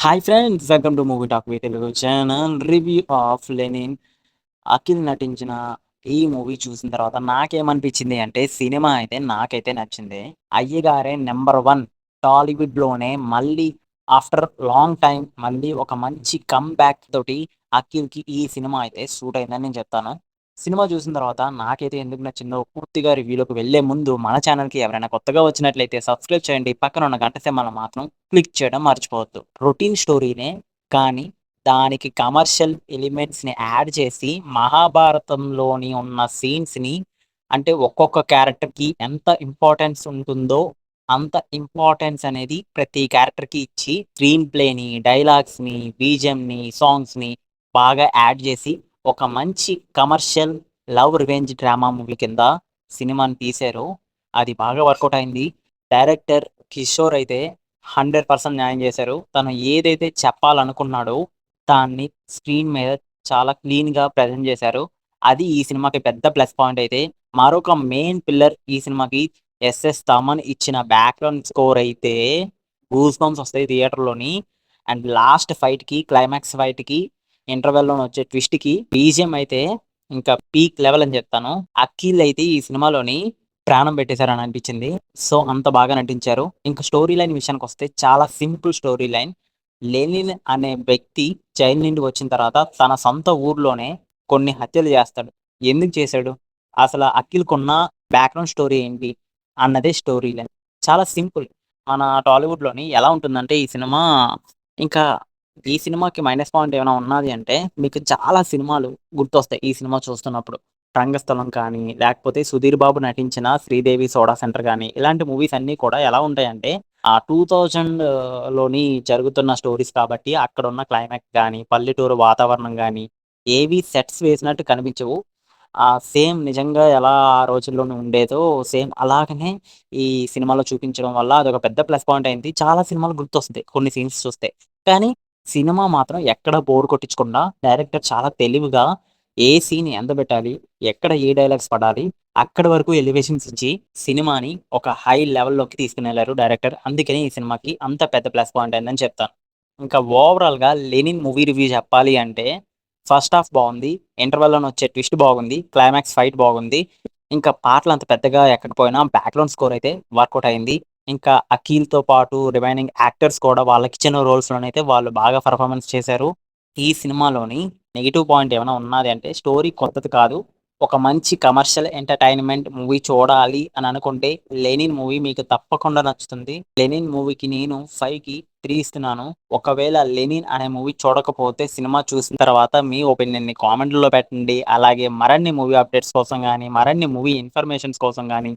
Hi friends! Welcome to movie talk with Telugu channel. Review of 'Lenin'. Akhil నటించిన ఈ movie చూసిన తర్వాత నాకేమనిపించింది అంటే, సినిమా అయితే నాకైతే నచ్చింది. 'అయ్యగారే నంబర్ వన్' టాలీవుడ్‌లోనే మళ్ళీ ఆఫ్టర్ లాంగ్ టైమ్ మళ్ళీ ఒక మంచి కమ్‌బ్యాక్ తోటి అఖిల్‌కి ఈ సినిమా అయితే సూట్ అయిందని నేను చెప్తాను. సినిమా చూసిన తర్వాత నాకైతే ఎందుకు నచ్చిందో పూర్తిగా రివ్యూలోకి వెళ్ళే ముందు మన ఛానల్‌కి ఎవరైనా కొత్తగా వచ్చినట్లయితే సబ్స్క్రైబ్ చేయండి. పక్కన ఉన్న గంట సింబల్‌ని మాత్రం క్లిక్ చేయడం మర్చిపోవద్దు. రొటీన్ స్టోరీనే కానీ దానికి కమర్షియల్ ఎలిమెంట్స్‌ని యాడ్ చేసి 'మహాభారతంలోని' ఉన్న సీన్స్‌ని అంటే ఒక్కొక్క క్యారెక్టర్‌కి ఎంత ఇంపార్టెన్స్ ఉంటుందో అంత ఇంపార్టెన్స్ అనేది ప్రతి క్యారెక్టర్‌కి ఇచ్చి స్క్రీన్ ప్లేని, డైలాగ్స్‌ని, బీజీఎంని, సాంగ్స్‌ని బాగా యాడ్ చేసి ఒక మంచి commercial love revenge drama movie కింద సినిమాని తీశారు. అది బాగా వర్కౌట్ అయింది. డైరెక్టర్ కిషోర్ అయితే 100% న్యాయం చేశారు. తను ఏదైతే చెప్పాలనుకున్నాడో దాన్ని స్క్రీన్ మీద చాలా క్లీన్‌గా ప్రెజెంట్ చేశారు. అది ఈ సినిమాకి పెద్ద ప్లస్ పాయింట్ అయితే, మరొక మెయిన్ పిల్లర్ ఈ సినిమాకి ఎస్ఎస్ తమన్ ఇచ్చిన బ్యాక్‌గ్రౌండ్ స్కోర్ అయితే గూస్ బంప్స్ వస్తాయి థియేటర్‌లోని. అండ్ లాస్ట్ ఫైట్‌కి, క్లైమాక్స్ ఫైట్‌కి, ఇంటర్వెల్‌లోని వచ్చే ట్విస్ట్‌కి బీజీఎం అయితే ఇంకా పీక్ లెవెల్ అని చెప్తాను. అఖిల్ అయితే ఈ సినిమాలోని ప్రాణం పెట్టేసారని అనిపించింది. సో, అంత బాగా నటించారు. ఇంక స్టోరీ లైన్ విషయానికొస్తే చాలా సింపుల్ స్టోరీ లైన్. లెనిన్ అనే వ్యక్తి జైలు నుండి వచ్చిన తర్వాత తన సొంత ఊర్లోనే కొన్ని హత్యలు చేస్తాడు. ఎందుకు చేశాడు? అసల అఖిల్‌కున్న బ్యాక్‌గ్రౌండ్ స్టోరీ ఏంటి? అన్నదే స్టోరీ లైన్. చాలా సింపుల్. మన టాలీవుడ్‌లోని ఎలా ఉంటుందంటే ఈ సినిమా ఇంకా ఈ సినిమాకి మైనస్ పాయింట్ ఏమైనా ఉన్నది అంటే మీకు చాలా సినిమాలు గుర్తొస్తాయి ఈ సినిమా చూస్తున్నప్పుడు. 'రంగస్థలం' కానీ, లేకపోతే 'సుధీర్ బాబు' నటించిన 'శ్రీదేవి సోడా సెంటర్' గాని, ఇలాంటి మూవీస్ అన్నీ కూడా ఎలా ఉంటాయంటే, ఆ 2000 లోని జరుగుతున్న స్టోరీస్ కాబట్టి, అక్కడున్న క్లైమాక్స్ గాని, పల్లెటూరు వాతావరణం గాని, ఏవి సెట్స్ వేసినట్టు కనిపించవు. సేమ్ నిజంగా ఎలా ఆ రోజుల్లోనే ఉండేదో సేమ్ అలాగనే ఈ సినిమాలో చూపించడం వల్ల అదొక పెద్ద ప్లస్ పాయింట్ అయింది. చాలా సినిమాలు గుర్తొస్తాయి కొన్ని సీన్స్ చూస్తే. కానీ సినిమా మాత్రం ఎక్కడ బోర్ కొట్టించకుండా డైరెక్టర్ చాలా తెలివిగా ఏ సీన్ ఎంత పెట్టాలి? ఎక్కడ ఏ డైలాగ్స్ పడాలి? అక్కడి వరకు ఎలివేషన్స్ ఇచ్చి సినిమాని ఒక హై లెవెల్‌లోకి తీసుకొనెళ్లారు డైరెక్టర్. అందుకనే ఈ సినిమాకి అంత పెద్ద ప్లస్ పాయింట్ అయిందని చెప్తాను. ఇంకా ఓవరాల్‌గా 'లెనిన్' మూవీ రివ్యూ చెప్పాలి అంటే ఫస్ట్ హాఫ్ బావుంది. ఇంటర్వల్‌లోనొచ్చే ట్విస్ట్ బాగుంది. క్లైమాక్స్ ఫైట్ బాగుంది. ఇంకా పాటలు అంత పెద్దగా ఎక్కకపోయినా బ్యాక్‌గ్రౌండ్ స్కోర్ అయితే వర్కౌట్ అయింది. ఇంకా అఖిల్‌తో పాటు రిమైనింగ్ యాక్టర్స్ కూడా వాళ్ళకిచ్చిన రోల్స్‌లోనైతే వాళ్ళు బాగా పెర్ఫార్మన్స్ చేశారు. ఈ సినిమాలోని నెగెటివ్ పాయింట్ ఏమైనా ఉన్నది అంటే స్టోరీ కొత్తది కాదు. ఒక మంచి కమర్షియల్ ఎంటర్‌టైన్‌మెంట్ మూవీ చూడాలి అని అనుకుంటే 'లెనిన్' మూవీ మీకు తప్పకుండా నచ్చుతుంది. 'లెనిన్' మూవీకి నేను 5కి 3 ఇస్తున్నాను. ఒకవేళ 'లెనిన్' అనే మూవీ చూడకపోతే సినిమా చూసిన తర్వాత మీ ఒపీనియన్‌ని కామెంట్‌లలో పెట్టండి. అలాగే మరిన్ని మూవీ అప్డేట్స్ కోసం గాని, మరిన్ని మూవీ ఇన్ఫర్మేషన్స్ కోసం గాని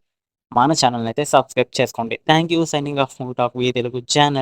మన ఛానెల్‌నైతే సబ్స్క్రైబ్ చేసుకోండి. Thank you. Signing off movie talk with Telugu channel.